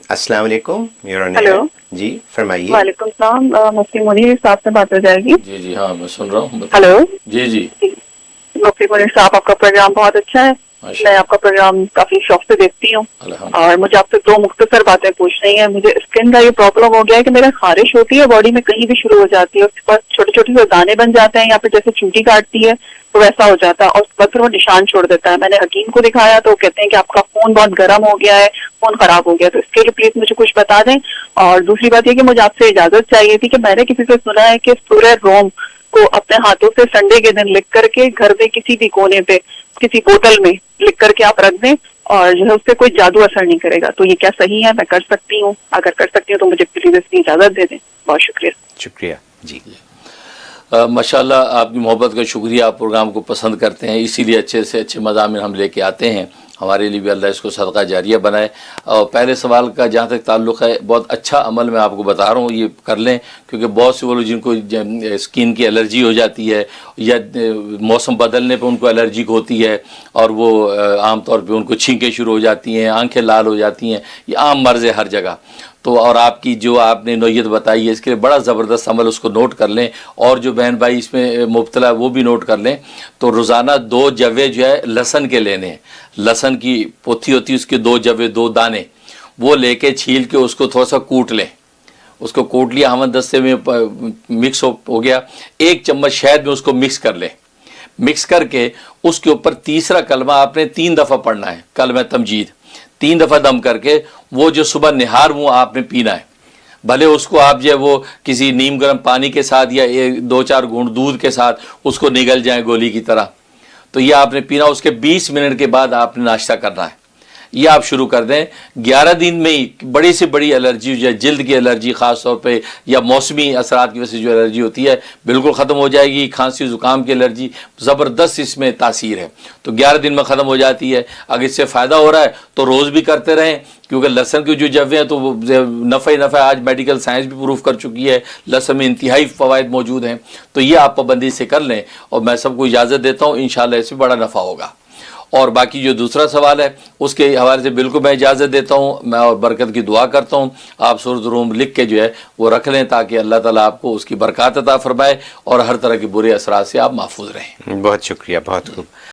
السلام علیکم. ہیلو. جی فرمائیے. وعلیکم السلام. مفتی منیر صاحب سے بات ہو جائے گی؟ جی ہاں میں سن رہا ہوں. ہیلو. جی مفتی منیر صاحب، آپ کا پروگرام بہت اچھا ہے. میں آپ کا پروگرام کافی شوق سے دیکھتی ہوں، اور مجھے آپ سے 2 مختصر باتیں پوچھنی ہیں. مجھے اسکن کا یہ پرابلم ہو گیا ہے کہ میرے خارش ہوتی ہے باڈی میں، کہیں بھی شروع ہو جاتی ہے، اس کے پاس چھوٹے چھوٹے سے دانے بن جاتے ہیں، یا پھر جیسے چونٹی کاٹتی ہے تو ویسا ہو جاتا ہے، اور اس کے بعد پھر وہ نشان چھوڑ دیتا ہے. میں نے حکیم کو دکھایا تو وہ کہتے ہیں کہ آپ کا خون بہت گرم ہو گیا ہے، خون خراب ہو گیا. تو اس کے لیے پلیز مجھے کچھ بتا دیں. اور دوسری بات یہ کہ مجھے آپ سے اجازت چاہیے تھی کہ میں نے کسی سے سنا ہے کہ سورہ روم کو اپنے ہاتھوں سے سنڈے کے دن لکھ کر کے گھر میں کسی بھی کونے پہ کسی بوتل میں لکھ کر کے آپ رکھ دیں، اور جو ہے اس سے کوئی جادو اثر نہیں کرے گا. تو یہ کیا صحیح ہے؟ میں کر سکتی ہوں؟ اگر کر سکتی ہوں تو مجھے پلیز اس کی اجازت دے دیں. بہت شکریہ. شکریہ. جی ماشاء اللہ، آپ کی محبت کا شکریہ. آپ پروگرام کو پسند کرتے ہیں، اسی لیے اچھے سے اچھے مضامین ہم لے کے آتے ہیں. ہمارے لیے بھی اللہ اس کو صدقہ جاریہ بنائے. اور پہلے سوال کا جہاں تک تعلق ہے، بہت اچھا عمل میں آپ کو بتا رہا ہوں، یہ کر لیں. کیونکہ بہت سے وہ لوگ جن کو اسکن کی الرجی ہو جاتی ہے، یا موسم بدلنے پہ ان کو الرجی ہوتی ہے، اور وہ عام طور پہ ان کو چھینکیں شروع ہو جاتی ہیں، آنکھیں لال ہو جاتی ہیں. یہ عام مرض ہے ہر جگہ. تو اور آپ کی جو آپ نے نوعیت بتائی ہے، اس کے لیے بڑا زبردست عمل، اس کو نوٹ کر لیں. اور جو بہن بھائی اس میں مبتلا ہے وہ بھی نوٹ کر لیں. تو روزانہ 2 جوے جو ہے لہسن کے لینے ہیں. لہسن کی پوتھی ہوتی ہے، اس کے 2 جوے 2 دانے، وہ لے کے چھیل کے اس کو تھوڑا سا کوٹ لیں. اس کو کوٹ لیا، ہمن دستے میں مکس ہو گیا. 1 چمچ شہد میں اس کو مکس کر لیں. مکس کر کے اس کے اوپر تیسرا کلمہ آپ نے 3 دفعہ پڑھنا ہے، کلمہ تمجید 3 دفعہ دم کر کے وہ جو صبح نہار منہ آپ نے پینا ہے. بھلے اس کو آپ جو ہے وہ کسی نیم گرم پانی کے ساتھ یا 2-4 گھونٹ دودھ کے ساتھ اس کو نگل جائیں گولی کی طرح. تو یہ آپ نے پینا. اس کے 20 منٹ کے بعد آپ نے ناشتہ کرنا ہے. یہ آپ شروع کر دیں. 11 دن میں ہی بڑی سے بڑی الرجی جو ہے، جلد کی الرجی خاص طور پہ، یا موسمی اثرات کی وجہ سے جو الرجی ہوتی ہے، بالکل ختم ہو جائے گی. کھانسی زکام کی الرجی زبردست اس میں تاثیر ہے، تو 11 دن میں ختم ہو جاتی ہے. اگر اس سے فائدہ ہو رہا ہے تو روز بھی کرتے رہیں، کیونکہ لہسن کے جو جوے ہیں تو وہ نفع ہی نفع. آج میڈیکل سائنس بھی پروف کر چکی ہے لہسن میں انتہائی فوائد موجود ہیں. تو یہ آپ پابندی سے کر لیں، اور میں سب کو اجازت دیتا ہوں، انشاءاللہ اس سے بڑا نفع ہوگا. اور باقی جو دوسرا سوال ہے اس کے حوالے سے بالکل میں اجازت دیتا ہوں. میں اور برکت کی دعا کرتا ہوں. آپ سورۃ الروم لکھ کے جو ہے وہ رکھ لیں، تاکہ اللہ تعالیٰ آپ کو اس کی برکات عطا فرمائے، اور ہر طرح کے برے اثرات سے آپ محفوظ رہیں. بہت شکریہ. بہت خوب.